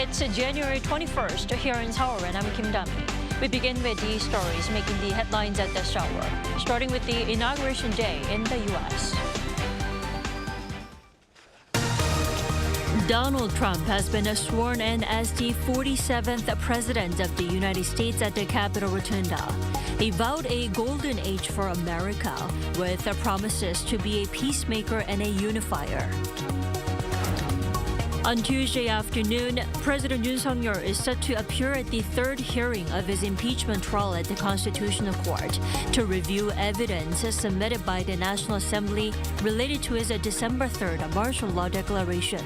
It's January 21st here in Seoul, and I'm Kim Dami. We begin with the stories making the headlines at this hour, starting with the Inauguration Day in the U.S. Donald Trump has been sworn in as the 47th President of the United States at the Capitol Rotunda. He vowed a golden age for America with promises to be a peacemaker and a unifier. On Tuesday afternoon, President Yoon is set to appear at the third hearing of his impeachment trial at the Constitutional Court to review evidence submitted by the National Assembly related to his December 3rd martial law declaration.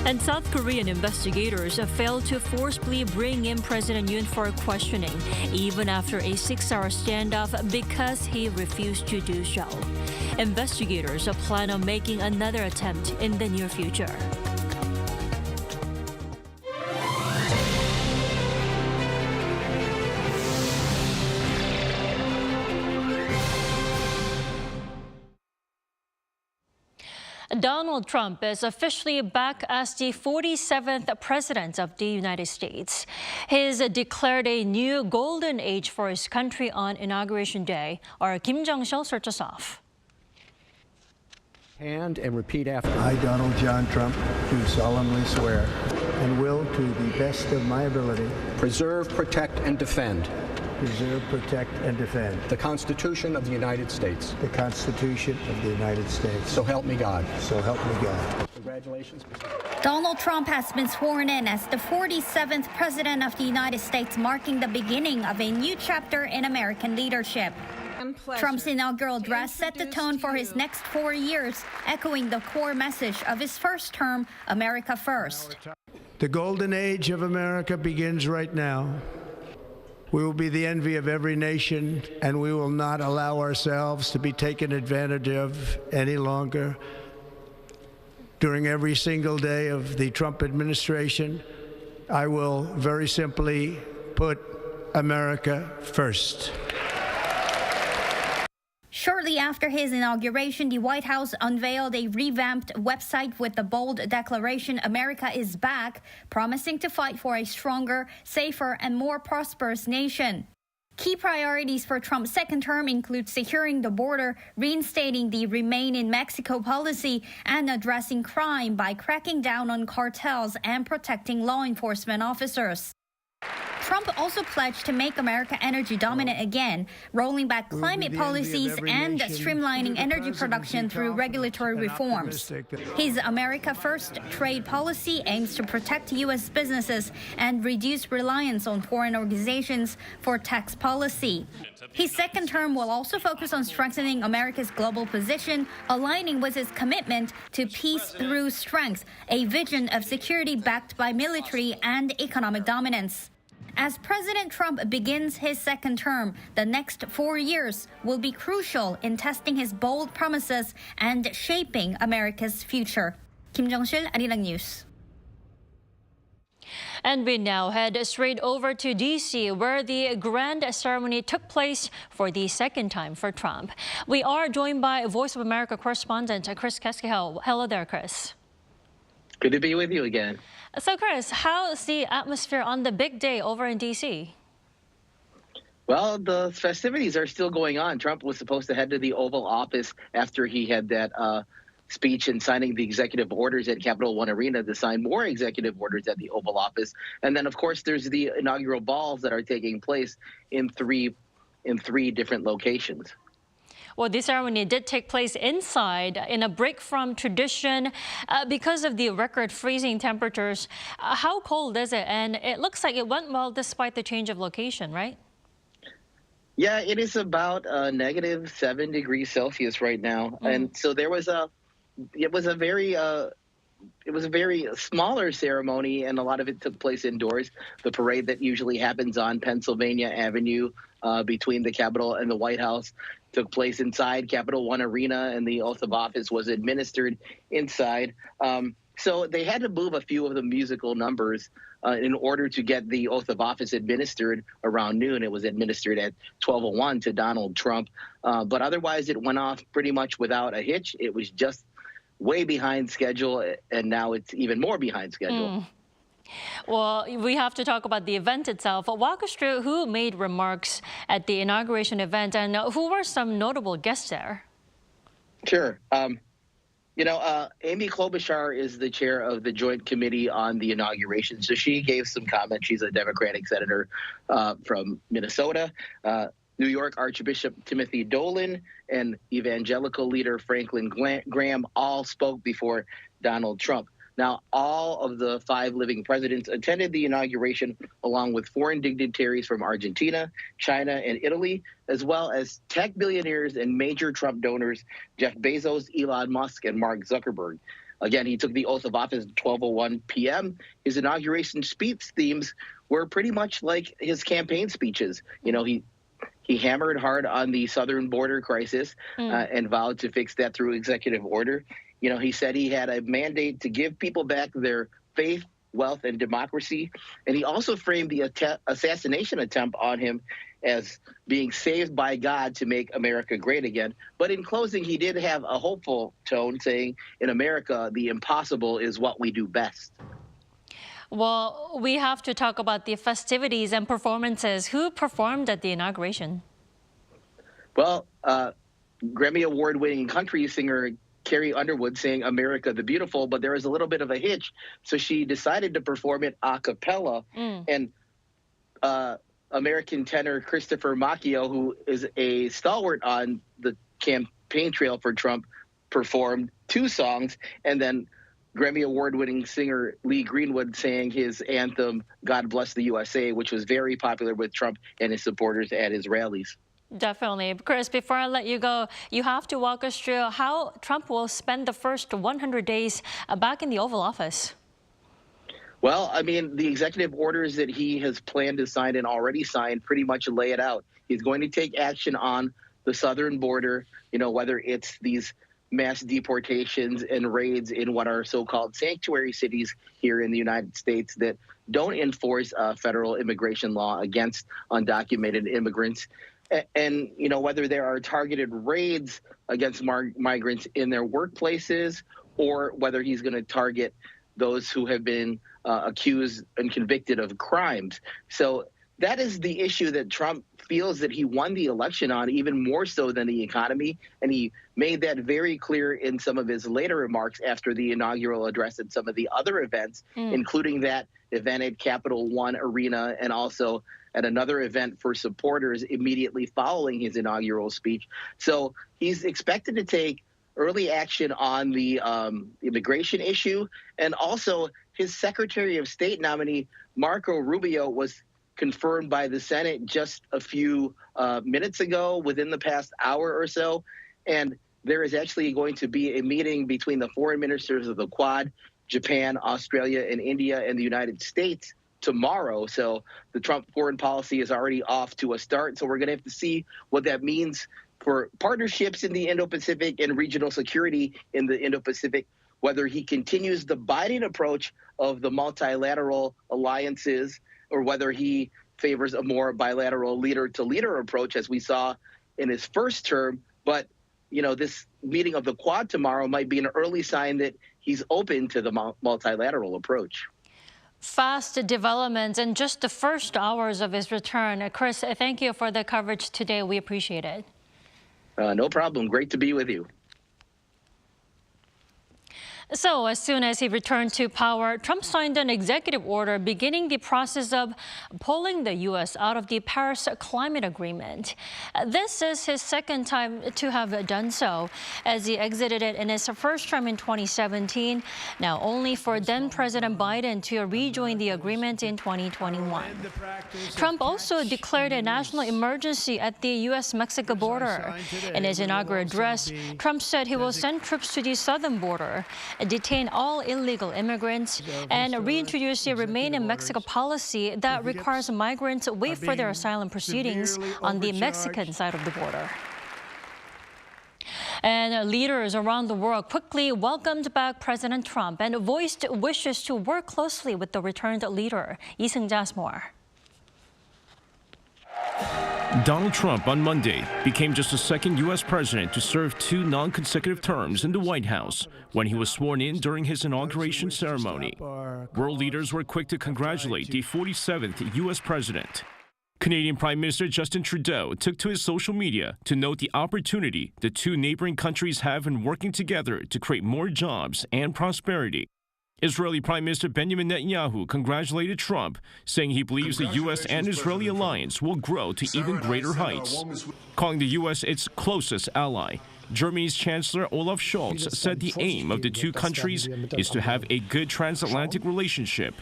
And South Korean investigators failed to forcibly bring in President Yoon for questioning, even after a 6-hour standoff because he refused to do so. Investigators plan on making another attempt in the near future. Donald Trump is officially back as the 47th President of the United States. He's declared a new golden age for his country on Inauguration Day. Our Kim Jong-sil starts us off. And repeat after. I, Donald John Trump, do solemnly swear and will, to the best of my ability, Preserve, protect, and defend preserve, protect, and defend the Constitution of the United States. the Constitution of the United States. So help me God. So help me God. Congratulations. Donald Trump has been sworn in as the 47th President of the United States, marking the beginning of a new chapter in American leadership. Trump's inaugural address set the tone for his next 4 years, echoing the core message of his first term, America First. The golden age of America begins right now. We will be the envy of every nation, and we will not allow ourselves to be taken advantage of any longer. During every single day of the Trump administration, I will very simply put America first. Shortly after his inauguration, the White House unveiled a revamped website with the bold declaration, America is back, promising to fight for a stronger, safer, and more prosperous nation. Key priorities for Trump's second term include securing the border, reinstating the Remain in Mexico policy, and addressing crime by cracking down on cartels and protecting law enforcement officers. Trump also pledged to make America energy dominant again, rolling back climate policies and streamlining energy production through regulatory reforms. His America First trade policy aims to protect U.S. businesses and reduce reliance on foreign organizations for tax policy. His second term will also focus on strengthening America's global position, aligning with his commitment to peace through strength, a vision of security backed by military and economic dominance. As President Trump begins his second term, the next 4 years will be crucial in testing his bold promises and shaping America's future. Kim Jong-sil, Arirang News. And we now head straight over to D.C., where the grand ceremony took place for the second time for Trump. We are joined by Voice of America correspondent Chris Keskiel. Hello there, Chris. Good to be with you again. So, Chris, how's the atmosphere on the big day over in D.C.? Well, the festivities are still going on. Trump was supposed to head to the Oval Office after he had that speech and signing the executive orders at Capital One Arena to sign more executive orders at the Oval Office. And then, of course, there's the inaugural balls that are taking place in three different locations. Well, this ceremony did take place inside in a break from tradition because of the record freezing temperatures. How cold is it? And it looks like it went well despite the change of location, right? Yeah, it is about -7 degrees Celsius right now. And so it was a very smaller ceremony, and a lot of it took place indoors. The parade that usually happens on Pennsylvania Avenue between the Capitol and the White House took place inside Capital One Arena, and the oath of office was administered inside. So they had to move a few of the musical numbers in order to get the oath of office administered around noon. It was administered at 12:01 to Donald Trump. But otherwise, it went off pretty much without a hitch. It was just way behind schedule, and now it's even more behind schedule. Well, we have to talk about the event itself. Walk us through who made remarks at the inauguration event and who were some notable guests there. Sure. Amy Klobuchar is the chair of the Joint Committee on the Inauguration. So she gave some comments. She's a Democratic senator from Minnesota. New York Archbishop Timothy Dolan and evangelical leader Franklin Graham all spoke before Donald Trump. Now, all of the 5 living presidents attended the inauguration, along with foreign dignitaries from Argentina, China, and Italy, as well as tech billionaires and major Trump donors, Jeff Bezos, Elon Musk, and Mark Zuckerberg. Again, he took the oath of office at 12:01 p.m. His inauguration speech themes were pretty much like his campaign speeches. He hammered hard on the southern border crisis and vowed to fix that through executive order. He said he had a mandate to give people back their faith, wealth, and democracy. And he also framed the assassination attempt on him as being saved by God to make America great again. But in closing, he did have a hopeful tone, saying, in America, the impossible is what we do best. Well, we have to talk about the festivities and performances. Who performed at the inauguration? Well, Grammy Award-winning country singer Carrie Underwood sang America the Beautiful, but there was a little bit of a hitch. So she decided to perform it a cappella. And American tenor Christopher Macchio, who is a stalwart on the campaign trail for Trump, performed 2 songs. And then Grammy Award-winning singer Lee Greenwood sang his anthem, God Bless the USA, which was very popular with Trump and his supporters at his rallies. Definitely. Chris, before I let you go, you have to walk us through how Trump will spend the first 100 days back in the Oval Office. Well, the executive orders that he has planned to sign and already signed pretty much lay it out. He's going to take action on the southern border, whether it's these mass deportations and raids in what are so-called sanctuary cities here in the United States that don't enforce federal immigration law against undocumented immigrants. And, whether there are targeted raids against migrants in their workplaces, or whether he's going to target those who have been accused and convicted of crimes. So that is the issue that Trump feels that he won the election on, even more so than the economy. And he made that very clear in some of his later remarks after the inaugural address and some of the other events, including that event at Capital One Arena and also at another event for supporters immediately following his inaugural speech. So he's expected to take early action on the immigration issue. And also his Secretary of State nominee, Marco Rubio, was confirmed by the Senate just a few minutes ago, within the past hour or so. And there is actually going to be a meeting between the foreign ministers of the Quad, Japan, Australia, and India, and the United States tomorrow. So the Trump foreign policy is already off to a start. So we're going to have to see what that means for partnerships in the Indo-Pacific and regional security in the Indo-Pacific, whether he continues the Biden approach of the multilateral alliances or whether he favors a more bilateral leader-to-leader approach, as we saw in his first term. But, this meeting of the Quad tomorrow might be an early sign that he's open to the multilateral approach. Fast developments in just the first hours of his return. Chris, thank you for the coverage today. We appreciate it. No problem. Great to be with you. So as soon as he returned to power, Trump signed an executive order beginning the process of pulling the U.S. out of the Paris Climate Agreement. This is his second time to have done so, as he exited it in his first term in 2017, now only for then-President Biden to rejoin the agreement in 2021. Trump also declared a national emergency at the U.S Mexico border. In his inaugural address, Trump said he will send troops to the southern border, detain all illegal immigrants, and reintroduce a Remain in Mexico policy that requires migrants wait for their asylum proceedings on the Mexican side of the border. And leaders around the world quickly welcomed back President Trump and voiced wishes to work closely with the returned leader. Lee Seung-ja's more. Donald Trump on Monday became just the second U.S. president to serve 2 non-consecutive terms in the White House when he was sworn in during his inauguration ceremony. World leaders were quick to congratulate the 47th U.S. president. Canadian Prime Minister Justin Trudeau took to his social media to note the opportunity the 2 neighboring countries have in working together to create more jobs and prosperity. Israeli Prime Minister Benjamin Netanyahu congratulated Trump, saying he believes the U.S. and Israeli alliance will grow to even greater heights. Calling the U.S. its closest ally, Germany's Chancellor Olaf Scholz said the aim of the 2 countries is to have a good transatlantic relationship.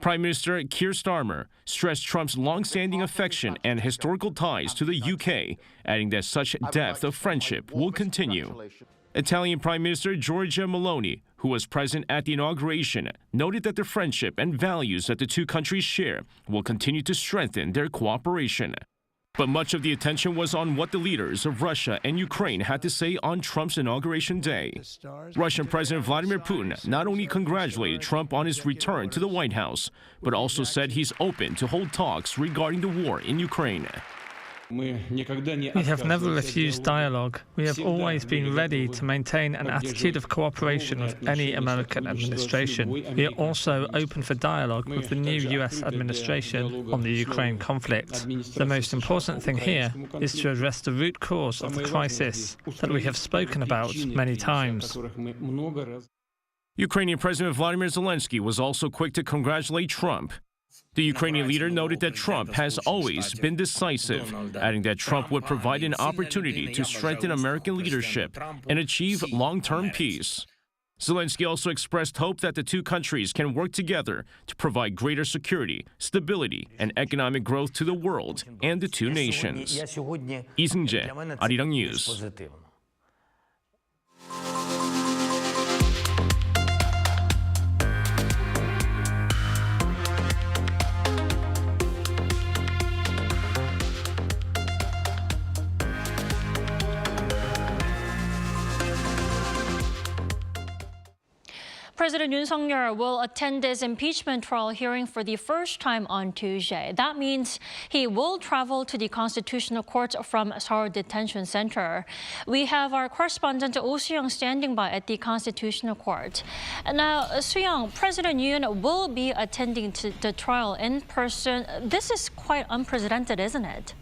Prime Minister Keir Starmer stressed Trump's long-standing affection and historical ties to the UK, adding that such depth of friendship will continue. Italian Prime Minister Giorgia Meloni, who was present at the inauguration, noted that the friendship and values that the 2 countries share will continue to strengthen their cooperation. But much of the attention was on what the leaders of Russia and Ukraine had to say on Trump's inauguration day. Russian President Vladimir Putin not only congratulated Trump on his return to the White House, but also said he's open to hold talks regarding the war in Ukraine. We have never refused dialogue. We have always been ready to maintain an attitude of cooperation with any American administration. We are also open for dialogue with the new U.S. administration on the Ukraine conflict. The most important thing here is to address the root cause of the crisis that we have spoken about many times. Ukrainian President Vladimir Zelensky was also quick to congratulate Trump. The Ukrainian leader noted that Trump has always been decisive, adding that Trump would provide an opportunity to strengthen American leadership and achieve long-term peace. Zelensky also expressed hope that the 2 countries can work together to provide greater security, stability, and economic growth to the world and the 2 nations. Lee Seung-jae, Arirang News. President Yoon Suk-yeol will attend this impeachment trial hearing for the first time on Tuesday. That means he will travel to the Constitutional Court from Seoul Detention Center. We have our correspondent Oh Soo-young standing by at the Constitutional Court. Now, Soo-young, President Yoon will be attending to the trial in person. This is quite unprecedented, isn't it?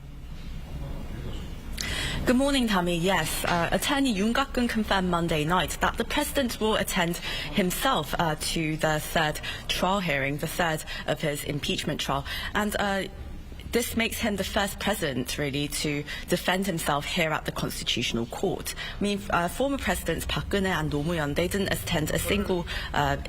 Good morning, Tammy. Yes, Attorney Yoon Gak-keun confirmed Monday night that the president will attend himself to the 3rd trial hearing, the 3rd of his impeachment trial. And this makes him the first president, really, to defend himself here at the Constitutional Court. I mean, former presidents Park Geun-hye and Roh Moo-hyun, they didn't attend a single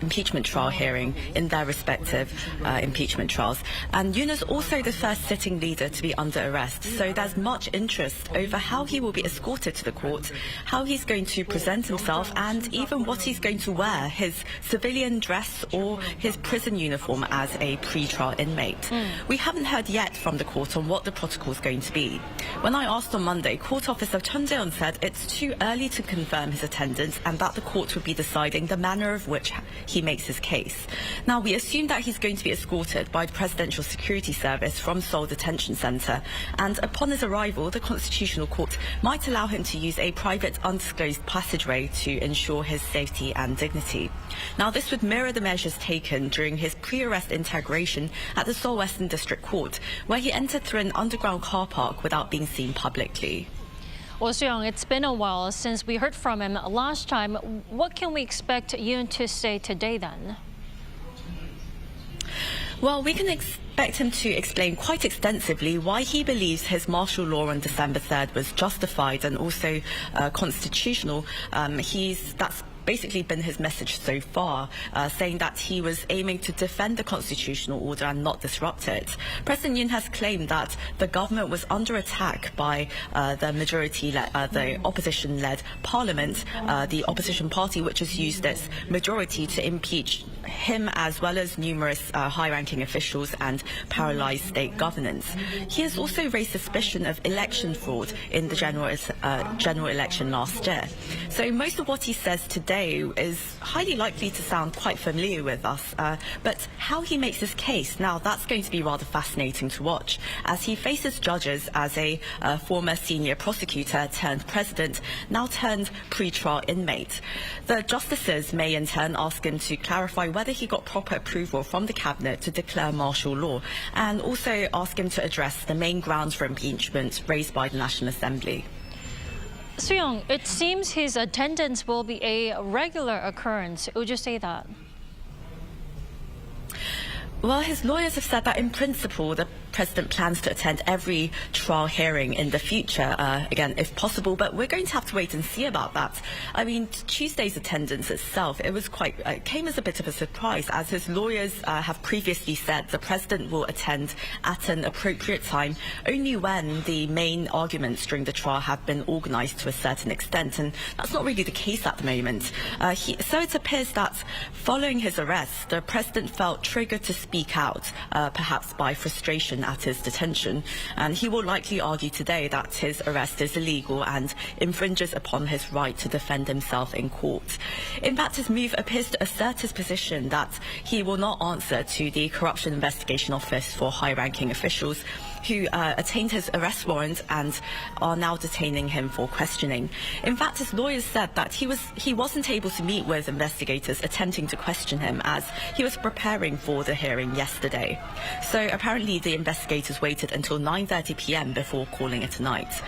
impeachment trial hearing in their respective impeachment trials. And Yoon is also the first sitting leader to be under arrest. So there's much interest over how he will be escorted to the court, how he's going to present himself, and even what he's going to wear, his civilian dress or his prison uniform as a pre-trial inmate. We haven't heard yet from the court on what the protocol is going to be. When I asked on Monday, Court Officer Chun Jae-yeon said it's too early to confirm his attendance and that the court would be deciding the manner of which he makes his case. Now, we assume that he's going to be escorted by the Presidential Security Service from Seoul Detention Center, and upon his arrival, the Constitutional Court might allow him to use a private undisclosed passageway to ensure his safety and dignity. Now, this would mirror the measures taken during his pre-arrest interrogation at the Seoul Western District Court, where he entered through an underground car park without being seen publicly. Well, Soo-young, it's been a while since we heard from him last time. What can we expect Yoon to say today then? Well, we can expect him to explain quite extensively why he believes his martial law on December 3rd was justified and also constitutional. That's basically been his message so far, saying that he was aiming to defend the constitutional order and not disrupt it. President Yoon has claimed that the government was under attack by the opposition-led parliament, the opposition party, which has used its majority to impeach him as well as numerous high-ranking officials and paralyze state governance. He has also raised suspicion of election fraud in the general election last year. So most of what he says today today is highly likely to sound quite familiar with us, but how he makes his case, now that's going to be rather fascinating to watch, as he faces judges as a former senior prosecutor turned president, now turned pre-trial inmate. The justices may in turn ask him to clarify whether he got proper approval from the cabinet to declare martial law, and also ask him to address the main grounds for impeachment raised by the National Assembly. Soo-young, it seems his attendance will be a regular occurrence. Would you say that? Well, his lawyers have said that in principle, the president plans to attend every trial hearing in the future, again, if possible, but we're going to have to wait and see about that. I mean, Tuesday's attendance itself, it came as a bit of a surprise, as his lawyers have previously said the president will attend at an appropriate time, only when the main arguments during the trial have been organised to a certain extent, and that's not really the case at the moment. So it appears that following his arrest, the president felt triggered to speak out, perhaps by frustration at his detention, and he will likely argue today that his arrest is illegal and infringes upon his right to defend himself in court. In fact, his move appears to assert his position that he will not answer to the Corruption Investigation Office for high-ranking officials who attained his arrest warrant and are now detaining him for questioning. In fact, his lawyers said that he wasn't able to meet with investigators attempting to question him as he was preparing for the hearing yesterday. So apparently the investigators waited until 9:30 p.m. before calling it a night.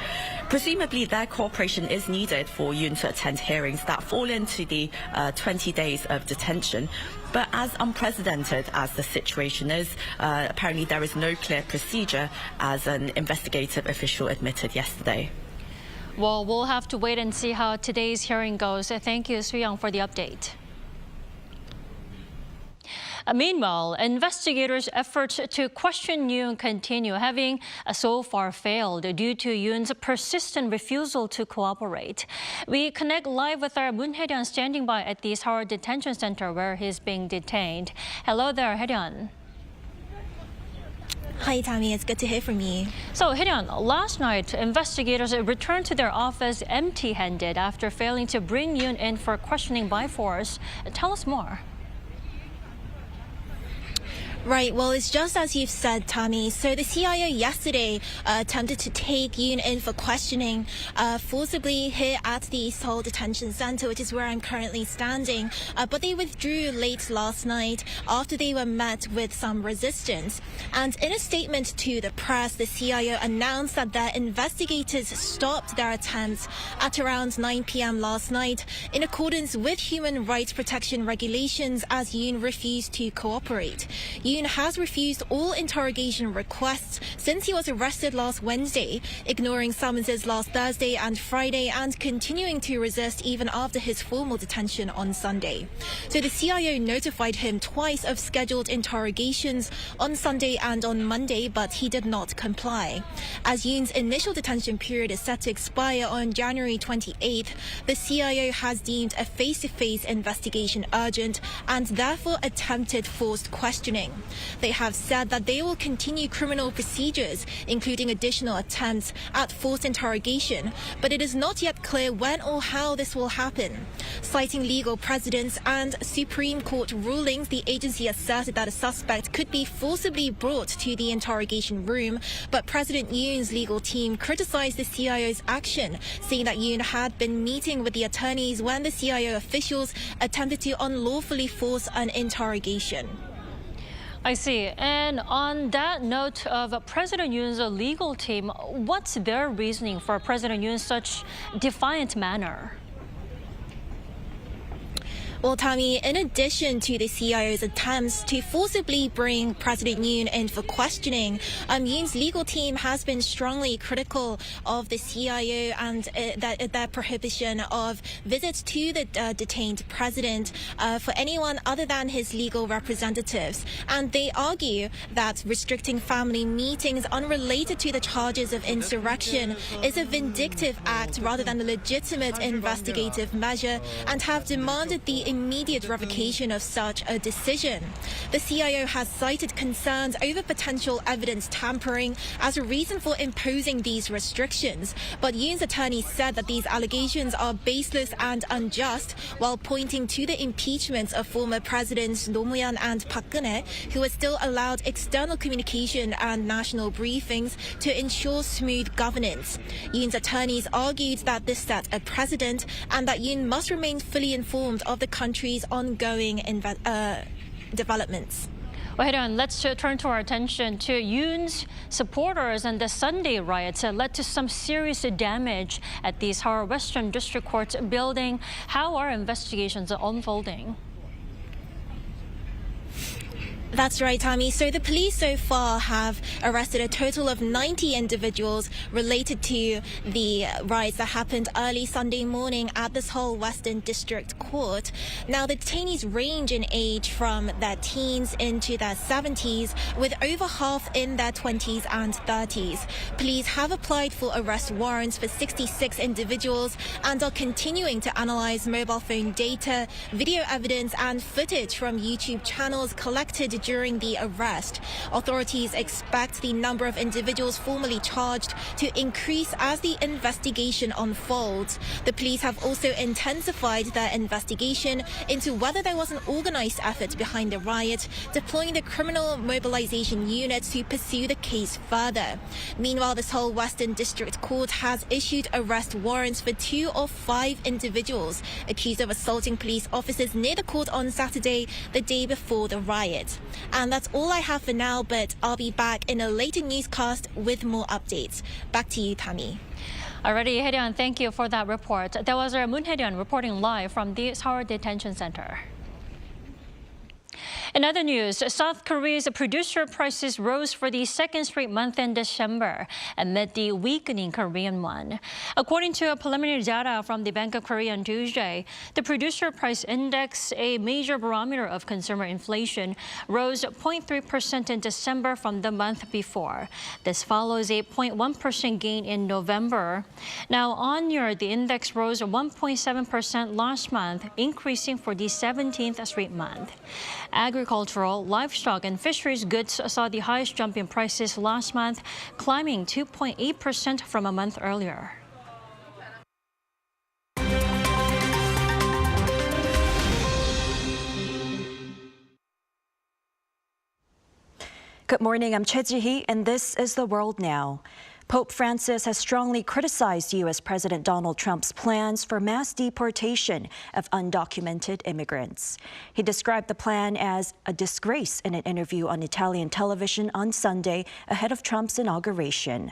Presumably their cooperation is needed for Yoon to attend hearings that fall into the 20 days of detention. But as unprecedented as the situation is, apparently there is no clear procedure, as an investigative official admitted yesterday. Well, we'll have to wait and see how today's hearing goes. Thank you, Soo-young, for the update. Meanwhile, investigators' efforts to question Yoon continue, having so far failed due to Yoon's persistent refusal to cooperate. We connect live with our Moon Hae-ryun standing by at the Seoul Detention Center where he's being detained. Hello there, Hae-ryun. Hi, Tammy. It's good to hear from you. So, Hae-ryun, last night, investigators returned to their office empty-handed after failing to bring Yoon in for questioning by force. Tell us more. Right, well, it's just as you've said, Tammy. So the CIA yesterday attempted to take Yoon in for questioning forcibly here at the Seoul Detention Center, which is where I'm currently standing. But they withdrew late last night after they were met with some resistance. And in a statement to the press, the CIA announced that their investigators stopped their attempts at around 9 p.m. last night in accordance with human rights protection regulations as Yoon refused to cooperate. Yoon has refused all interrogation requests since he was arrested last Wednesday, ignoring summonses last Thursday and Friday and continuing to resist even after his formal detention on Sunday. So the CIA notified him twice of scheduled interrogations on Sunday and on Monday, but he did not comply. As Yoon's initial detention period is set to expire on January 28th, the CIA has deemed a face-to-face investigation urgent and therefore attempted forced questioning. They have said that they will continue criminal procedures, including additional attempts at forced interrogation, but it is not yet clear when or how this will happen. Citing legal precedents and Supreme Court rulings, the agency asserted that a suspect could be forcibly brought to the interrogation room, but President Yoon's legal team criticized the CIO's action, saying that Yoon had been meeting with the attorneys when the CIO officials attempted to unlawfully force an interrogation. I see. And on that note of President Yoon's legal team, what's their reasoning for President Yoon's such defiant manner? Well, Tammy, in addition to the CIO's attempts to forcibly bring President Yoon in for questioning, Yoon's legal team has been strongly critical of the CIO and their prohibition of visits to the detained president for anyone other than his legal representatives. And they argue that restricting family meetings unrelated to the charges of insurrection is a vindictive act rather than a legitimate investigative measure, and have demanded the the immediate revocation of such a decision. The CIO has cited concerns over potential evidence tampering as a reason for imposing these restrictions, but Yoon's attorney said that these allegations are baseless and unjust, while pointing to the impeachments of former Presidents Roh Moo-hyun and Park Geun-hye, who are still allowed external communication and national briefings to ensure smooth governance. Yoon's attorneys argued that this set a precedent and that Yoon must remain fully informed of the country's ongoing developments. Well, Hae-ryun, let's turn to our attention to Yoon's supporters, and the Sunday riots led to some serious damage at the Seoul Western District Court building. How are investigations unfolding? That's right, Tammy. So the police so far have arrested a total of 90 individuals related to the riots that happened early Sunday morning at the Seoul Western District Court. Now, the detainees range in age from their teens into their 70s, with over half in their 20s and 30s. Police have applied for arrest warrants for 66 individuals and are continuing to analyze mobile phone data, video evidence and footage from YouTube channels collected during the arrest. Authorities expect the number of individuals formally charged to increase as the investigation unfolds. The police have also intensified their investigation into whether there was an organized effort behind the riot, deploying the criminal mobilization unit to pursue the case further. Meanwhile, the Seoul Western District Court has issued arrest warrants for 2 of 5 individuals accused of assaulting police officers near the court on Saturday, the day before the riot. And that's all I have for now, but I'll be back in a later newscast with more updates. Back to you, Tammy. Alrighty, Hae-ryun, thank you for that report. That was our Moon Hae-ryun reporting live from the Seoul Detention Center. In other news, South Korea's producer prices rose for the second straight month in December amid the weakening Korean won. According to preliminary data from the Bank of Korea on Tuesday, the producer price index, a major barometer of consumer inflation, rose 0.3% in December from the month before. This follows a 0.1% gain in November. Now, on year, the index rose 1.7% last month, increasing for the 17th straight month. Agricultural, livestock, and fisheries goods saw the highest jump in prices last month, climbing 2.8% from a month earlier. Good morning, I'm Choi Ji-hee, and this is The World Now. Pope Francis has strongly criticized U.S. President Donald Trump's plans for mass deportation of undocumented immigrants. He described the plan as a disgrace in an interview on Italian television on Sunday ahead of Trump's inauguration.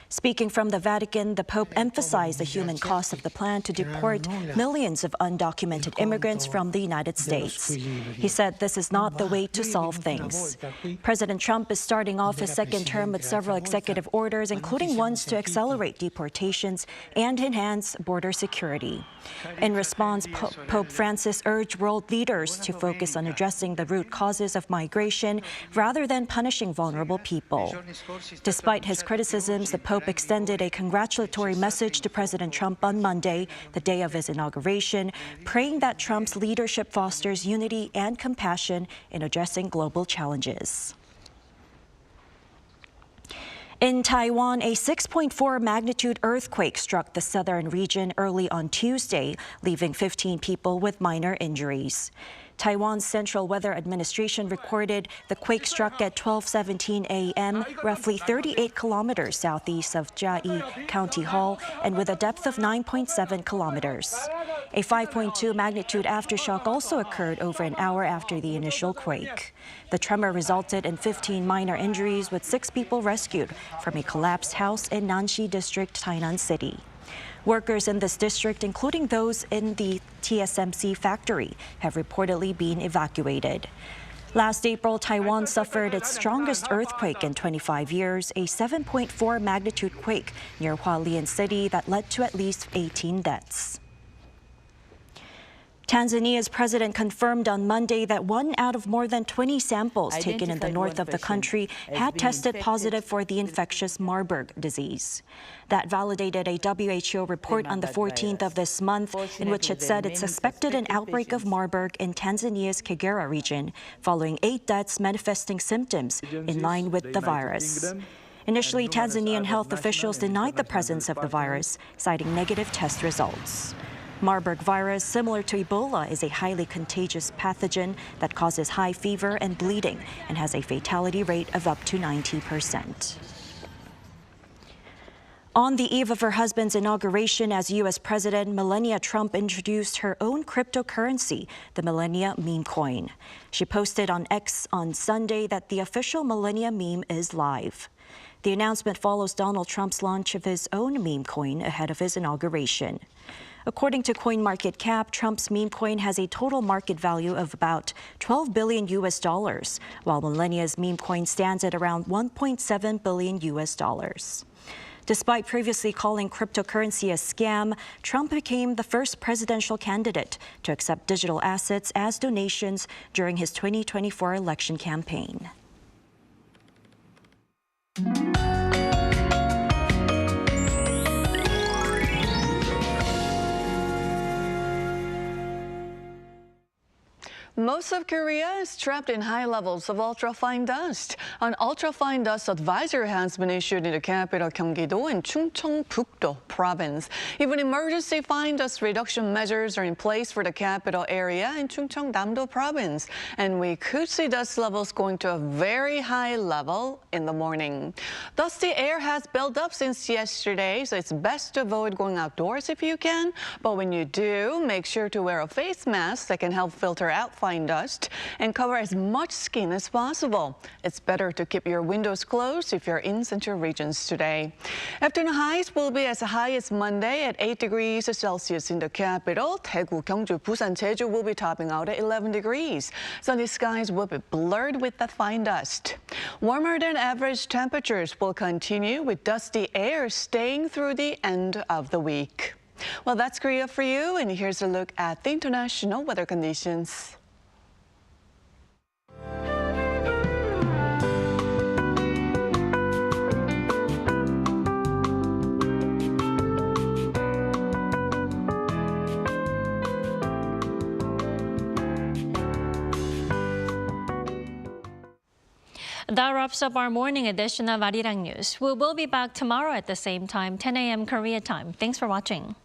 Speaking from the Vatican, the Pope emphasized the human cost of the plan to deport millions of undocumented immigrants from the United States. He said this is not the way to solve things. President Trump is starting off his second term with several executive orders, including ones to accelerate deportations and enhance border security. In response, Pope Francis urged world leaders to focus on addressing the root causes of migration rather than punishing vulnerable people. Despite his criticisms, the Pope extended a congratulatory message to President Trump on Monday, the day of his inauguration, praying that Trump's leadership fosters unity and compassion in addressing global challenges. In Taiwan, a 6.4 magnitude earthquake struck the southern region early on Tuesday, leaving 15 people with minor injuries. Taiwan's Central Weather Administration recorded the quake struck at 12:17 a.m., roughly 38 kilometers southeast of Chiayi County Hall, and with a depth of 9.7 kilometers. A 5.2 magnitude aftershock also occurred over an hour after the initial quake. The tremor resulted in 15 minor injuries, with 6 people rescued from a collapsed house in Nanshi District, Tainan City. Workers in this district, including those in the TSMC factory, have reportedly been evacuated. Last April, Taiwan suffered its strongest earthquake in 25 years, a 7.4 magnitude quake near Hualien City that led to at least 18 deaths. Tanzania's president confirmed on Monday that 1 out of more than 20 samples taken in the north of the country had tested positive for the infectious Marburg disease. That validated a WHO report on the 14th of this month, in which it said it suspected an outbreak of Marburg in Tanzania's Kagera region, following 8 deaths manifesting symptoms in line with the virus. Initially, Tanzanian health officials denied the presence of the virus, citing negative test results. Marburg virus, similar to Ebola, is a highly contagious pathogen that causes high fever and bleeding and has a fatality rate of up to 90%. On the eve of her husband's inauguration as U.S. President, Melania Trump introduced her own cryptocurrency, the Melania meme coin. She posted on X on Sunday that the official Melania meme is live. The announcement follows Donald Trump's launch of his own meme coin ahead of his inauguration. According to CoinMarketCap, Trump's meme coin has a total market value of about $12 billion US dollars, while Melania's meme coin stands at around $1.7 billion US dollars. Despite previously calling cryptocurrency a scam, Trump became the first presidential candidate to accept digital assets as donations during his 2024 election campaign. Most of Korea is trapped in high levels of ultrafine dust. An ultrafine dust advisory has been issued in the capital Gyeonggi-do and Chungcheongbuk-do province. Even emergency fine dust reduction measures are in place for the capital area in Chungcheongnam-do province. And we could see dust levels going to a very high level in the morning. Dusty air has built up since yesterday, so it's best to avoid going outdoors if you can. But when you do, make sure to wear a face mask that can help filter out fine dust and cover as much skin as possible. It's better to keep your windows closed if you're in central regions today. Afternoon highs will be as high as Monday at 8 degrees Celsius in the capital. Daegu, Gyeongju, Busan, Jeju will be topping out at 11 degrees. Sunny skies will be blurred with that fine dust. Warmer than average temperatures will continue with dusty air staying through the end of the week. Well, that's Korea for you, and here's a look at the international weather conditions. That wraps up our morning edition of Arirang News. We will be back tomorrow at the same time, 10 a.m. Korea time. Thanks for watching.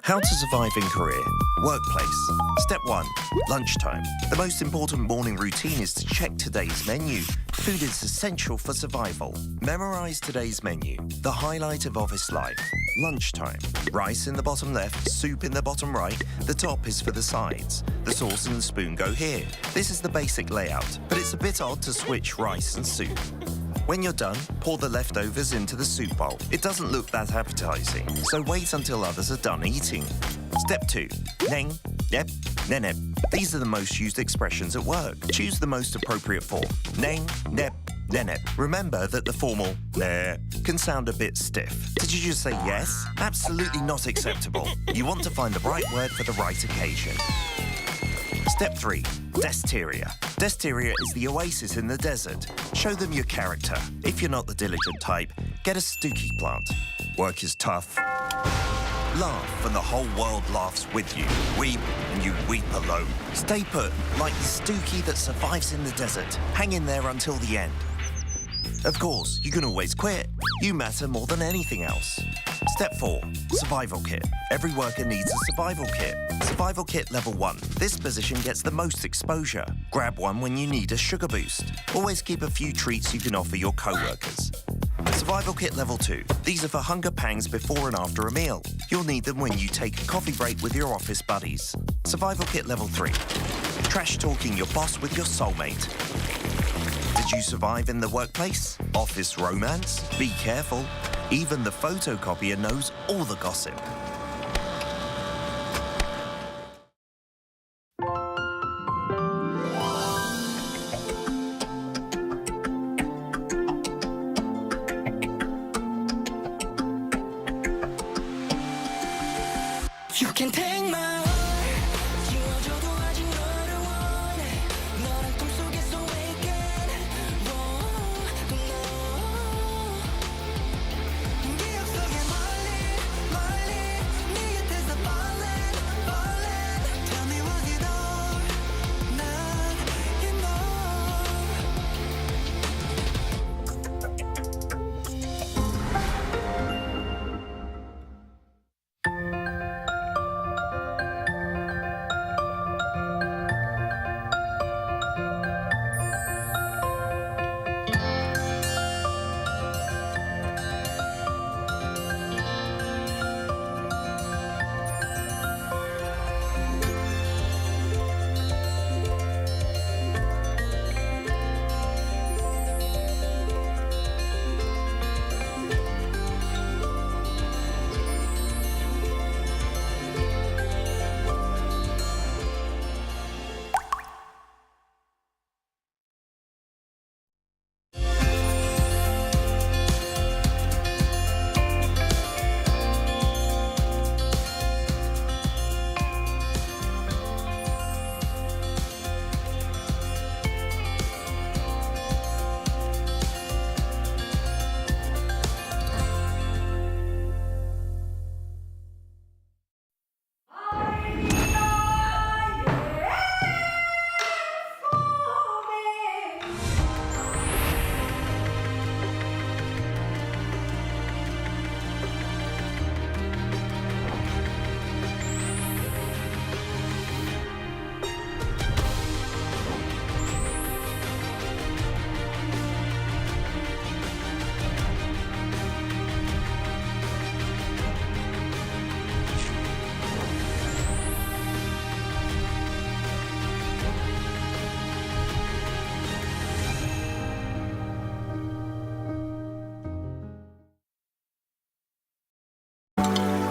How to survive in Korea. Workplace. Step 1. Lunchtime. The most important morning routine is to check today's menu. Food is essential for survival. Memorize today's menu. The highlight of office life. Lunchtime. Rice in the bottom left, soup in the bottom right. The top is for the sides. The sauce and the spoon go here. This is the basic layout, but it's a bit odd to switch rice and soup. When you're done, pour the leftovers into the soup bowl. It doesn't look that appetizing, so wait until others are done eating. Step 2. Neng, nep, nenep. These are the most used expressions at work. Choose the most appropriate form. Neng, nep, nenep. Remember that the formal ne can sound a bit stiff. Did you just say yes? Absolutely not acceptable. You want to find the right word for the right occasion. Step 3. Desteria. Desteria is the oasis in the desert. Show them your character. If you're not the diligent type, get a stooky plant. Work is tough. Laugh and the whole world laughs with you. Weep and you weep alone. Stay put, like the stooky that survives in the desert. Hang in there until the end. Of course, you can always quit. You matter more than anything else. Step 4. Survival kit. Every worker needs a survival kit. Survival kit level 1. This position gets the most exposure. Grab one when you need a sugar boost. Always keep a few treats you can offer your co-workers. Survival kit level 2. These are for hunger pangs before and after a meal. You'll need them when you take a coffee break with your office buddies. Survival kit level 3. Trash talking your boss with your soulmate. Did you survive in the workplace? Office romance? Be careful. Even the photocopier knows all the gossip. You can take my heart. 지워줘도 아직 너를 원해. 너란 꿈속에서 wake up. 기억 속에 멀리 멀리 네 곁에서 falling falling. Tell me was it all not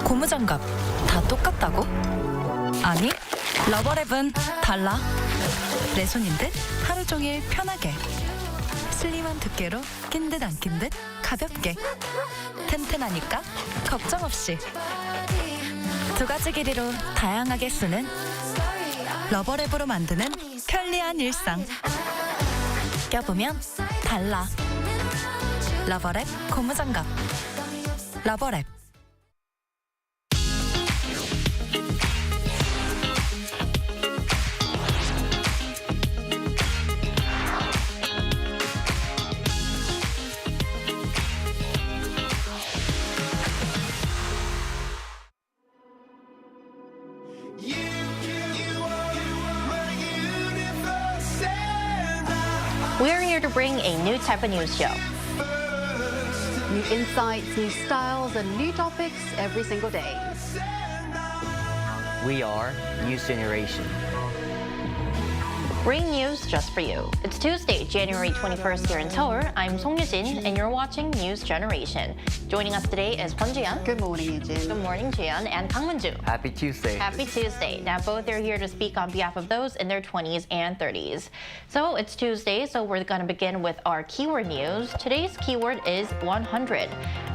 고무장갑 다 똑같다고? 아니, 러버랩은 달라. 내 손인 듯 하루 종일 편하게. 슬림한 두께로 낀 듯 안 낀 듯 가볍게. 튼튼하니까 걱정 없이. 두 가지 길이로 다양하게 쓰는 러버랩으로 만드는 편리한 일상. 껴보면 달라. 러버랩 고무장갑. 러버랩. We're here to bring a new type of news show. New insights, new styles, and new topics every single day. We are News Generation. Bring news just for you. It's Tuesday, January 21st here in Seoul. I'm Song Yujin, and you're watching News Generation. Joining us today is Kwon Ji-yeon. Good morning, Yujin. Good morning, Ji-yeon, and Kang Won-ju. Happy Tuesday. Happy Tuesday. Now, both are here to speak on behalf of those in their 20s and 30s. So, it's Tuesday, so we're going to begin with our keyword news. Today's keyword is 100.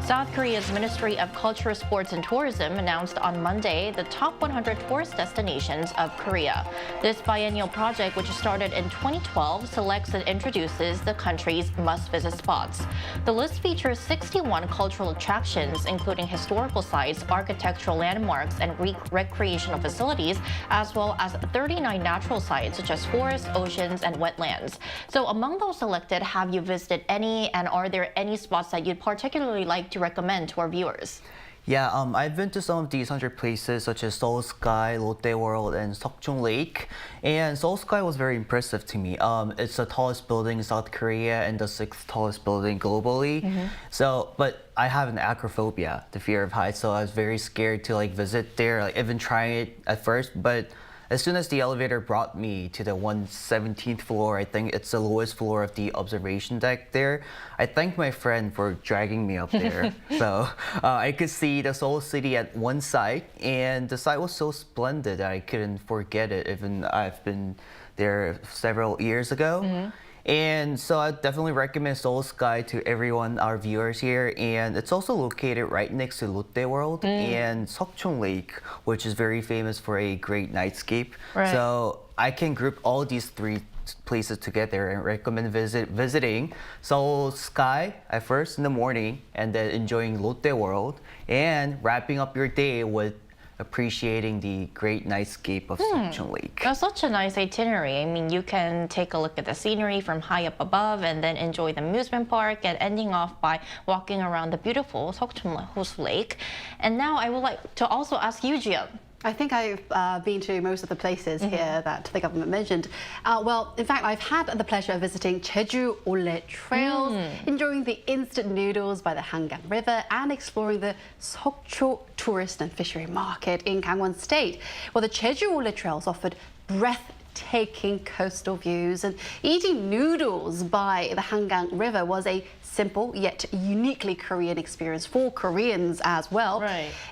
South Korea's Ministry of Culture, Sports, and Tourism announced on Monday the top 100 tourist destinations of Korea. This biennial project, which started in 2012, selects and introduces the country's must-visit spots. The list features 61 cultural attractions, including historical sites, architectural landmarks, and recreational facilities, as well as 39 natural sites such as forests, oceans, and wetlands. So among those selected, have you visited any, and are there any spots that you'd particularly like to recommend to our viewers? Yeah, I've been to some of these 100 places such as Seoul Sky, Lotte World, and Seokjung Lake. And Seoul Sky was very impressive to me. It's the tallest building in South Korea and the 6th tallest building globally. So, but I have an acrophobia, the fear of heights, so I was very scared to visit there, even trying it at first. But as soon as the elevator brought me to the 117th floor, I think it's the lowest floor of the observation deck there, I thanked my friend for dragging me up there. So I could see the Seoul city at one side, and the sight was so splendid that I couldn't forget it, even I've been there several years ago. And so I definitely recommend Seoul Sky to everyone, our viewers here. And it's also located right next to Lotte World and Seokchung Lake, which is very famous for a great nightscape. Right. So I can group all these three places together and recommend visiting Seoul Sky at first in the morning, and then enjoying Lotte World, and wrapping up your day with appreciating the great nightscape of Seokchung Lake. That's such a nice itinerary. I mean, you can take a look at the scenery from high up above and then enjoy the amusement park, and ending off by walking around the beautiful Seokchung Lake. And now I would like to also ask you, Jian. I think I've been to most of the places here that the government mentioned. Well, in fact, I've had the pleasure of visiting Jeju Ole trails, enjoying the instant noodles by the Hangang River, and exploring the Seokcho Tourist and Fishery Market in Gangwon State. Well, the Jeju Ole trails offered breathtaking coastal views, and eating noodles by the Hangang River was a simple yet uniquely Korean experience for Koreans as well,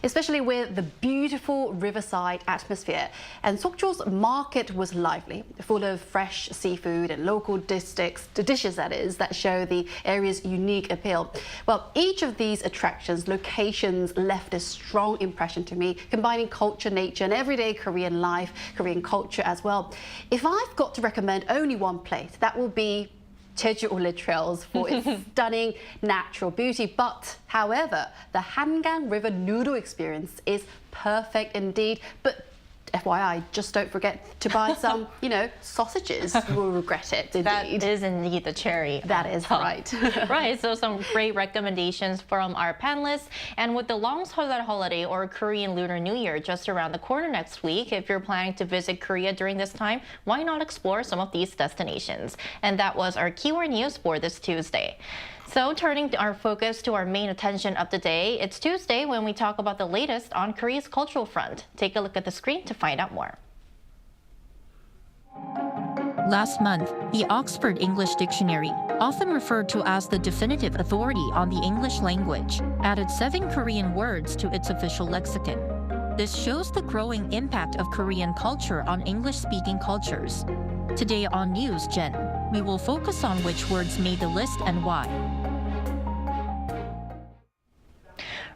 especially with the beautiful riverside atmosphere. And Seokcho's market was lively, full of fresh seafood and local dishes that show the area's unique appeal. Well, each of these attractions, locations left a strong impression to me, combining culture, nature, and everyday Korean life, Korean culture as well. If I've got to recommend only one place, that will be Jeju Ole trails for its stunning natural beauty. But, however, the Hangang River noodle experience is perfect indeed. But FYI, just don't forget to buy some, sausages. You will regret it, indeed. That is indeed the cherry. That is right. Right, so some great recommendations from our panelists. And with the long holiday or Korean Lunar New Year just around the corner next week, if you're planning to visit Korea during this time, why not explore some of these destinations? And that was our keyword news for this Tuesday. So turning our focus to our main attention of the day, it's Tuesday when we talk about the latest on Korea's cultural front. Take a look at the screen to find out more. Last month, the Oxford English Dictionary, often referred to as the definitive authority on the English language, added 7 Korean words to its official lexicon. This shows the growing impact of Korean culture on English-speaking cultures. Today on News Gen, we will focus on which words made the list and why.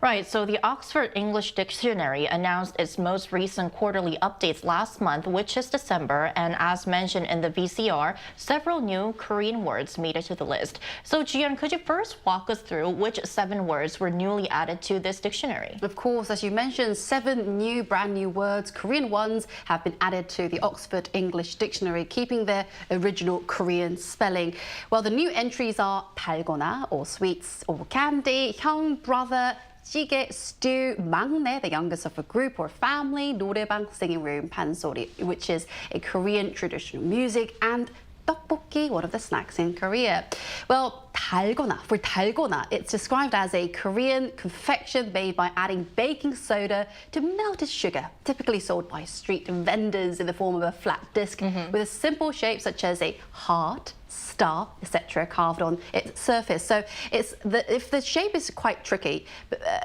Right, so the Oxford English Dictionary announced its most recent quarterly updates last month, which is December, and as mentioned in the VCR, several new Korean words made it to the list. So Jian, could you first walk us through which 7 words were newly added to this dictionary? Of course, as you mentioned, 7 brand new words, Korean ones, have been added to the Oxford English Dictionary, keeping their original Korean spelling. Well, the new entries are 달고나, or sweets, or candy, 형, brother, 찌개, stew, 막내, the youngest of a group or family, 노래방, singing room, pansori, which is a Korean traditional music, and 떡볶이, one of the snacks in Korea. Well, 달고나, for 달고나, it's described as a Korean confection made by adding baking soda to melted sugar, typically sold by street vendors in the form of a flat disc with a simple shape such as a heart, star, etc., carved on its surface. So if the shape is quite tricky,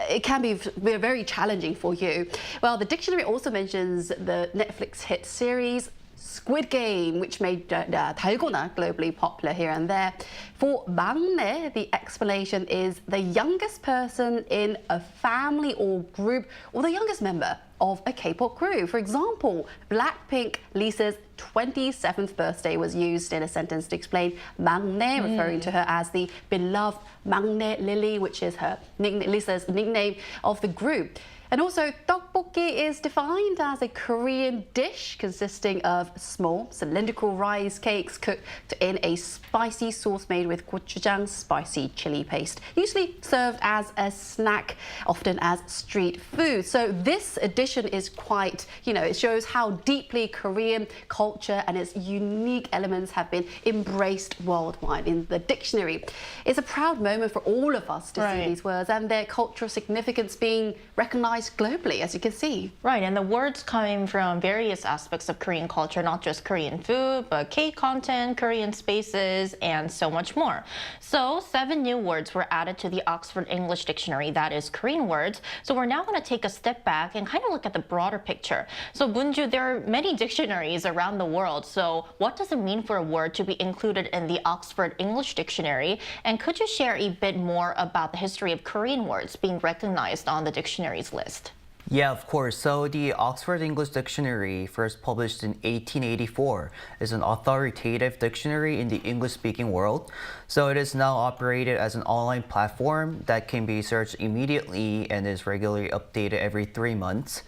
it can be very challenging for you. Well, the dictionary also mentions the Netflix hit series Squid Game, which made 달고나 globally popular here and there. For 막내, the explanation is the youngest person in a family or group, or the youngest member of a K-pop group. For example, Blackpink Lisa's 27th birthday was used in a sentence to explain 막내, referring to her as the beloved 막내 Lily, which is her Lisa's nickname of the group. And also, 떡볶이 is defined as a Korean dish consisting of small cylindrical rice cakes cooked in a spicy sauce made with gochujang spicy chili paste, usually served as a snack, often as street food. So this addition is quite, it shows how deeply Korean culture culture and its unique elements have been embraced worldwide in the dictionary. It's a proud moment for all of us to see these words and their cultural significance being recognized globally, as you can see. Right, and the words coming from various aspects of Korean culture, not just Korean food, but K-content, Korean spaces, and so much more. So 7 new words were added to the Oxford English Dictionary, that is Korean words. So we're now going to take a step back and kind of look at the broader picture. So Bunju, there are many dictionaries around the world. So what does it mean for a word to be included in the Oxford English Dictionary? And could you share a bit more about the history of Korean words being recognized on the dictionary's list? Yeah, of course. So the Oxford English Dictionary, first published in 1884, is an authoritative dictionary in the English-speaking world. So it is now operated as an online platform that can be searched immediately and is regularly updated every 3 months.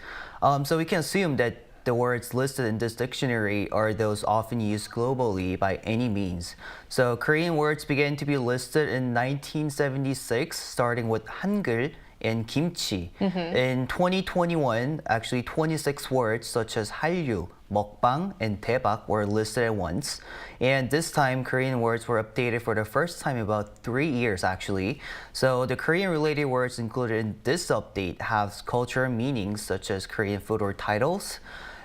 So we can assume that the words listed in this dictionary are those often used globally by any means. So Korean words began to be listed in 1976, starting with Hangul and kimchi. In 2021, actually 26 words such as 한류, 먹방, and 대박 were listed at once. And this time, Korean words were updated for the first time in about 3 years, actually. So the Korean-related words included in this update have cultural meanings such as Korean food or titles.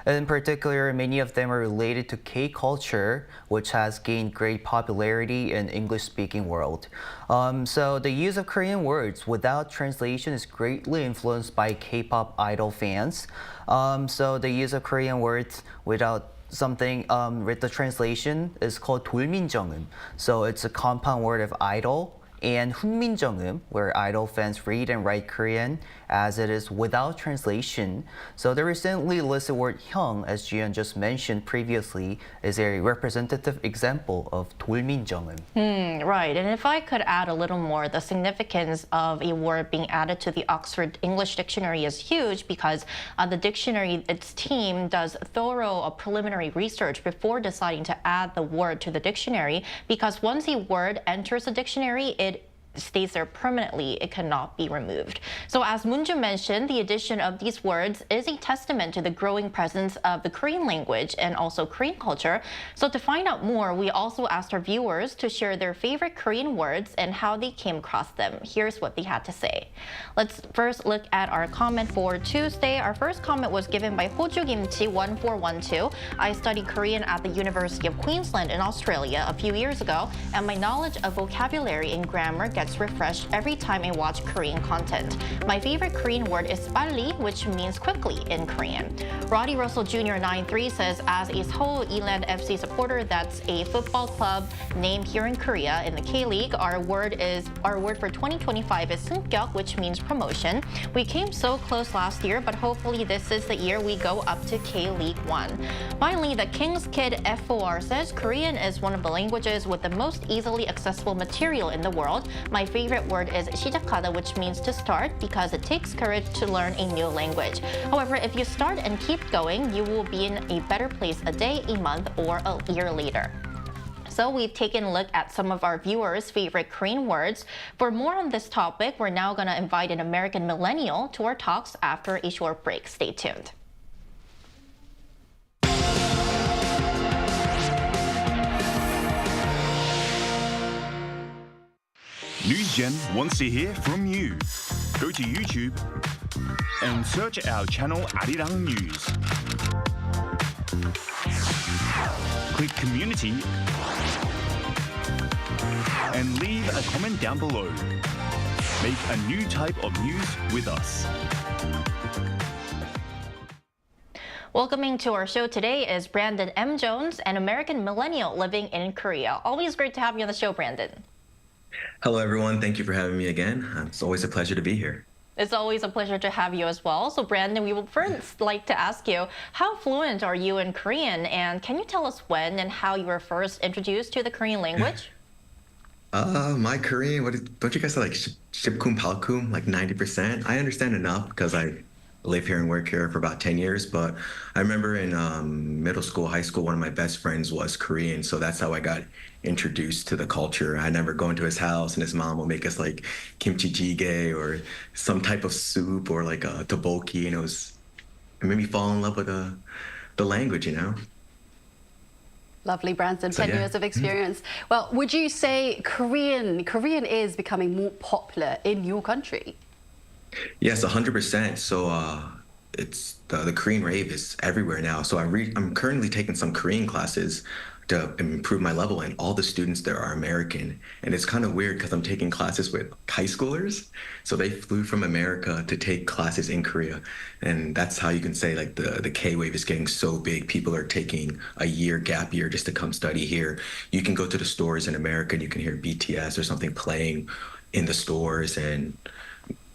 In particular, many of them are related to K-culture, which has gained great popularity in English-speaking world. So the use of Korean words without translation is greatly influenced by K-pop idol fans. So the use of Korean words without something with the translation is called 돌민정음. So it's a compound word of idol and 훈민정음, where idol fans read and write Korean as it is without translation. So the recently listed word 형, as Jian just mentioned previously, is a representative example of 돌민정음. Right, and if I could add a little more, the significance of a word being added to the Oxford English Dictionary is huge because the dictionary, its team does thorough preliminary research before deciding to add the word to the dictionary, because once a word enters the dictionary, it stays there permanently. It cannot be removed. So as Moonju mentioned, the addition of these words is a testament to the growing presence of the Korean language and also Korean culture. So to find out more, we also asked our viewers to share their favorite Korean words and how they came across them. Here's what they had to say. Let's first look at our comment for Tuesday. Our first comment was given by Hoju Kimchi 1412. I studied Korean at the University of Queensland in Australia a few years ago, and my knowledge of vocabulary and grammar gets refreshed every time I watch Korean content. My favorite Korean word is 빨리, which means quickly in Korean. Roddy Russell Jr. 93 says, as a Seoul Eland FC supporter, that's a football club named here in Korea in the K-League, our word for 2025 is 승격, which means promotion. We came so close last year, but hopefully this is the year we go up to K-League 1. Finally, the King's Kid FOR says, Korean is one of the languages with the most easily accessible material in the world. My favorite word is 시작하다, which means to start, because it takes courage to learn a new language. However, if you start and keep going, you will be in a better place a day, a month, or a year later. So we've taken a look at some of our viewers' favorite Korean words. For more on this topic, we're now going to invite an American millennial to our talks after a short break. Stay tuned. NewsGen wants to hear from you. Go to YouTube and search our channel Arirang News. Click Community and leave a comment down below. Make a new type of news with us. Welcoming to our show today is Brandon M. Jones, an American millennial living in Korea. Always great to have you on the show, Brandon. Hello, everyone. Thank you for having me again. It's always a pleasure to be here. It's always a pleasure to have you as well. So, Brandon, we would first like to ask you, how fluent are you in Korean? And can you tell us when and how you were first introduced to the Korean language? My Korean, don't you guys say like shipkum palkum, like 90%? I understand enough because I live here and work here for about 10 years. But I remember in middle school, high school, one of my best friends was Korean. So that's how I got introduced to the culture. I never go into his house and his mom will make us like kimchi jjigae or some type of soup or like a tteokbokki, and it made me fall in love with the language, you know? Lovely, Brandon. 10 years of experience. Well, would you say Korean is becoming more popular in your country? Yes, 100%. So it's the Korean rave is everywhere now. So I'm currently taking some Korean classes to improve my level, and all the students there are American. And it's kind of weird because I'm taking classes with high schoolers. So they flew from America to take classes in Korea. And that's how you can say like the K-wave is getting so big. People are taking a gap year just to come study here. You can go to the stores in America and you can hear BTS or something playing in the stores, and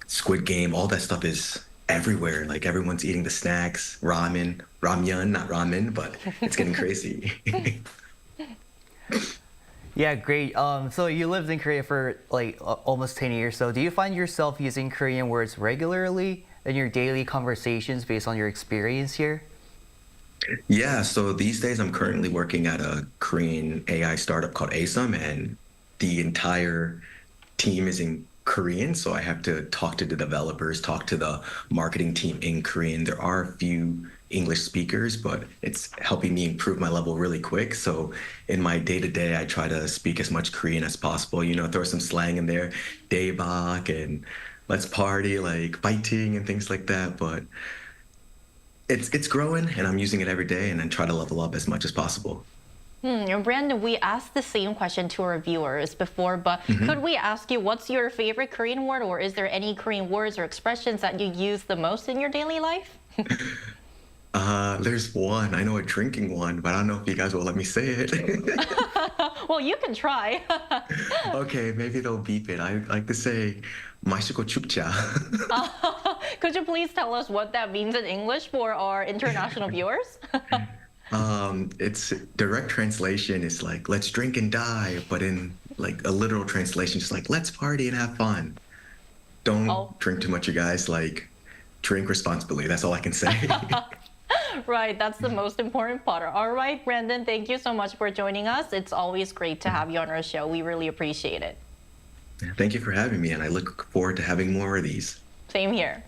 Squid Game, all that stuff is everywhere. Like everyone's eating the snacks, ramyun, not ramen, but it's getting crazy. Yeah, great. So you lived in Korea for like almost 10 years. So do you find yourself using Korean words regularly in your daily conversations based on your experience here? Yeah, so these days I'm currently working at a Korean AI startup called ASUM, and the entire team is in Korean, so I have to talk to the developers, talk to the marketing team in Korean. There are a few English speakers, but it's helping me improve my level really quick. So in my day-to-day, I try to speak as much Korean as possible, throw some slang in there, daebak and let's party, like fighting and things like that. But it's growing, and I'm using it every day, and then try to level up as much as possible. Brandon, we asked the same question to our viewers before, but could we ask you what's your favorite Korean word, or is there any Korean words or expressions that you use the most in your daily life? There's one. I know a drinking one, but I don't know if you guys will let me say it. Well, you can try. Okay, maybe they'll beep it. I like to say 마시고 축자. Could you please tell us what that means in English for our international viewers? It's direct translation is like, let's drink and die, but in like a literal translation, just like, let's party and have fun. Don't drink too much, you guys. Like, drink responsibly. That's all I can say. Right, that's the most important part. All right, Brandon, thank you so much for joining us. It's always great to have you on our show. We really appreciate it. Thank you for having me, and I look forward to having more of these. Same here.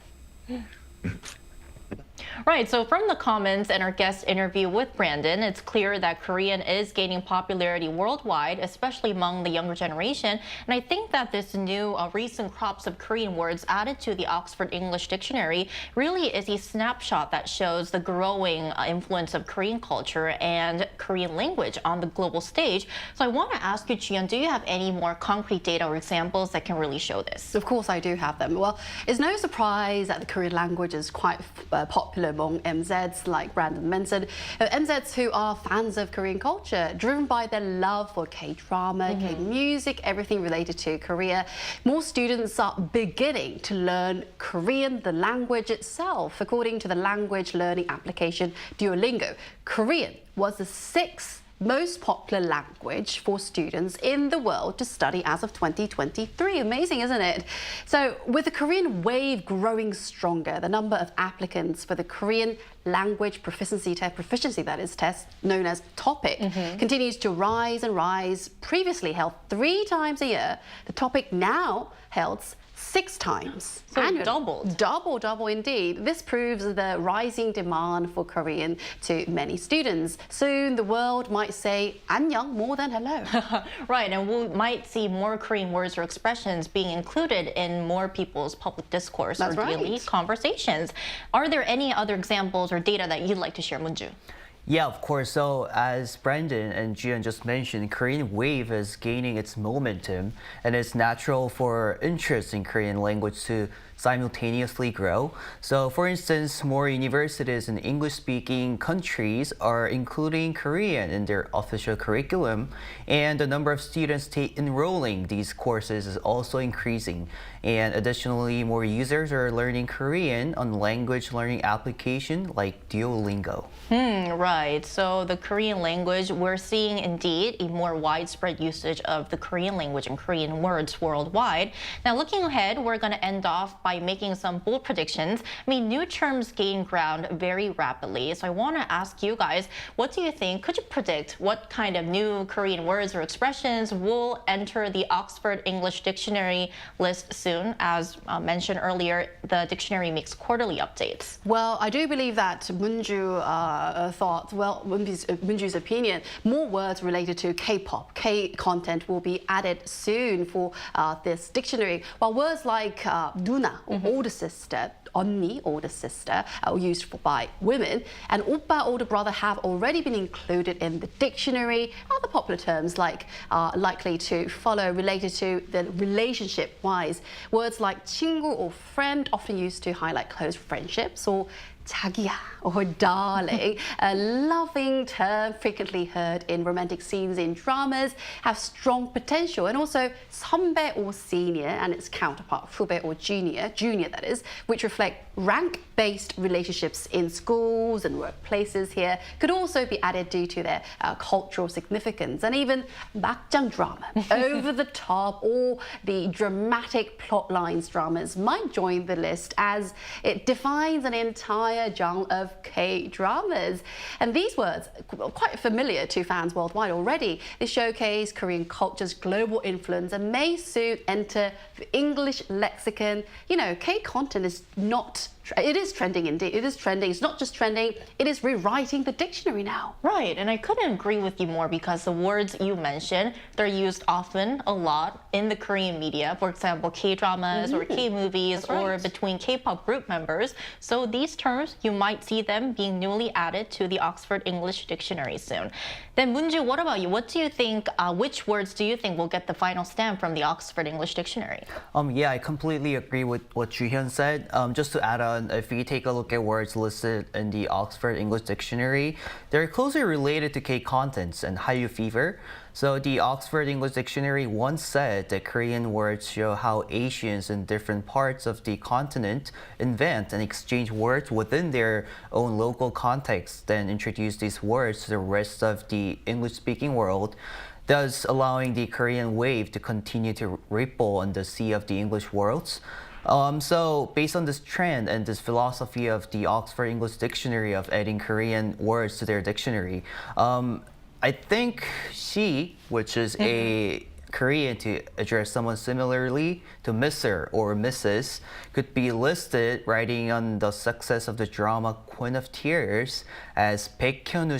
Right, so from the comments and our guest interview with Brandon, it's clear that Korean is gaining popularity worldwide, especially among the younger generation. And I think that this new recent crops of Korean words added to the Oxford English Dictionary really is a snapshot that shows the growing influence of Korean culture and Korean language on the global stage. So I want to ask you, Jiyeon, do you have any more concrete data or examples that can really show this? Of course I do have them. Well, it's no surprise that the Korean language is quite popular among MZs, like Brandon mentioned. MZs who are fans of Korean culture, driven by their love for K-drama, K-music, everything related to Korea. More students are beginning to learn Korean, the language itself. According to the language learning application Duolingo, Korean was the 6th most popular language for students in the world to study as of 2023. Amazing, isn't it? So with the Korean wave growing stronger, the number of applicants for the Korean language proficiency test known as TOPIK continues to rise and rise. Previously held 3 times a year, the TOPIK now held 6 times. So doubled. Double indeed. This proves the rising demand for Korean to many students. Soon the world might say 안녕 more than hello. Right, and we might see more Korean words or expressions being included in more people's public discourse or daily conversations. Are there any other examples or data that you'd like to share, Moonju? Yeah, of course. So as Brandon and Jiyeon just mentioned, Korean wave is gaining its momentum, and it's natural for interest in Korean language to simultaneously grow. So for instance, more universities in English-speaking countries are including Korean in their official curriculum, and the number of students enrolling these courses is also increasing. And additionally, more users are learning Korean on language learning application like Duolingo. Right, so the Korean language, we're seeing indeed a more widespread usage of the Korean language and Korean words worldwide. Now looking ahead, we're going to end off by making some bold predictions. I mean, new terms gain ground very rapidly. So I want to ask you guys, what do you think? Could you predict what kind of new Korean words or expressions will enter the Oxford English Dictionary list soon? As mentioned earlier, the dictionary makes quarterly updates. Well, I do believe that Munju thought, well, Munju's opinion, more words related to K-pop, K-content will be added soon for this dictionary, while words like 누나, or older sister, 언니, older sister, used by women, and oppa, older brother, have already been included in the dictionary. Other popular terms like likely to follow related to the relationship-wise. Words like 친구 or friend, often used to highlight close friendships, or 자기야 or darling, a loving term frequently heard in romantic scenes in dramas, have strong potential. And also 선배 or senior and its counterpart 후배 or junior that is, which reflect rank-based relationships in schools and workplaces here, could also be added due to their cultural significance. And even 막장 drama, over the top, or the dramatic plot lines dramas might join the list, as it defines an entire genre of K-dramas. And these words are quite familiar to fans worldwide already. They showcase Korean culture's global influence and may soon enter the English lexicon. You know, K-content is not... It is trending indeed. It is trending. It's not just trending, it is rewriting the dictionary now. Right, and I couldn't agree with you more, because the words you mentioned, they're used often, a lot, in the Korean media. For example, K-dramas or K-movies, or between K-pop group members. So these terms, you might see them being newly added to the Oxford English Dictionary soon. Then Munju, what about you? What do you think, which words do you think will get the final stamp from the Oxford English Dictionary? Yeah, I completely agree with what Ju-hyun said. Just to add on, if you take a look at words listed in the Oxford English Dictionary, they're closely related to K-contents and Hallyu fever. So the Oxford English Dictionary once said that Korean words show how Asians in different parts of the continent invent and exchange words within their own local context, then introduce these words to the rest of the English-speaking world, thus allowing the Korean wave to continue to ripple on the sea of the English worlds. So based on this trend and this philosophy of the Oxford English Dictionary of adding Korean words to their dictionary, I think she, which is a Korean to address someone similarly to Mr. or Mrs., could be listed writing on the success of the drama Queen of Tears, as 백현우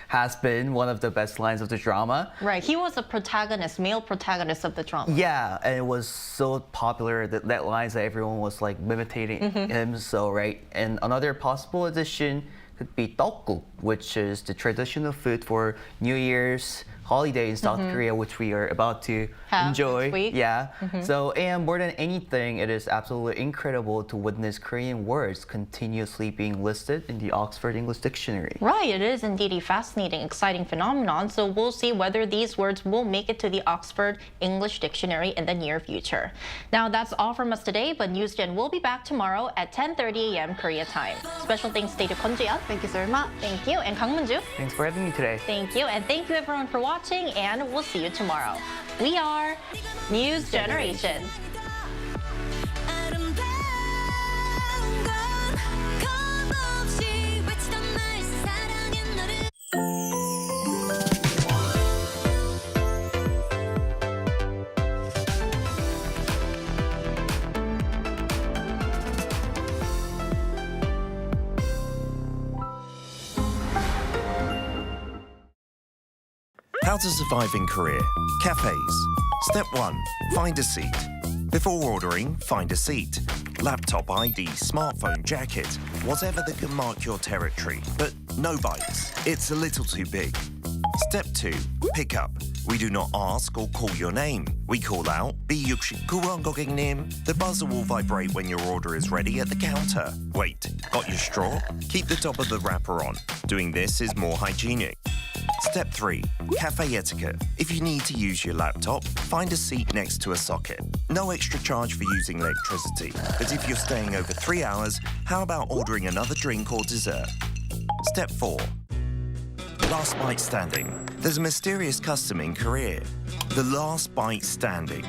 has been one of the best lines of the drama. Right, he was a protagonist, male protagonist of the drama. Yeah, and it was so popular that lines that everyone was like imitating him. So right, and another possible addition could be 떡국, which is the traditional food for New Year's holiday in South Korea, which we are about to enjoy. Next week. Yeah. So, and more than anything, it is absolutely incredible to witness Korean words continuously being listed in the Oxford English Dictionary. Right, it is indeed a fascinating, exciting phenomenon. So we'll see whether these words will make it to the Oxford English Dictionary in the near future. Now, that's all from us today, but NewsGen will be back tomorrow at 10:30 a.m. Korea time. Special thanks today to Kwon Ji-yeon. Thank you so much. Thank you. And Kang Mun-ju. Thanks for having me today. Thank you. And thank you everyone for watching, and we'll see you tomorrow. We are News Generation. How to survive in Korea. Cafes. Step 1. Find a seat. Before ordering, find a seat. Laptop ID, smartphone, jacket, whatever that can mark your territory. But no bites. It's a little too big. Step 2. Pick up. We do not ask or call your name. We call out, B69번 고객님. The buzzer will vibrate when your order is ready at the counter. Wait, got your straw? Keep the top of the wrapper on. Doing this is more hygienic. Step 3. Cafe etiquette. If you need to use your laptop, find a seat next to a socket. No extra charge for using electricity. But if you're staying over 3 hours, how about ordering another drink or dessert? Step 4. Last bite standing. There's a mysterious custom in Korea. The last bite standing.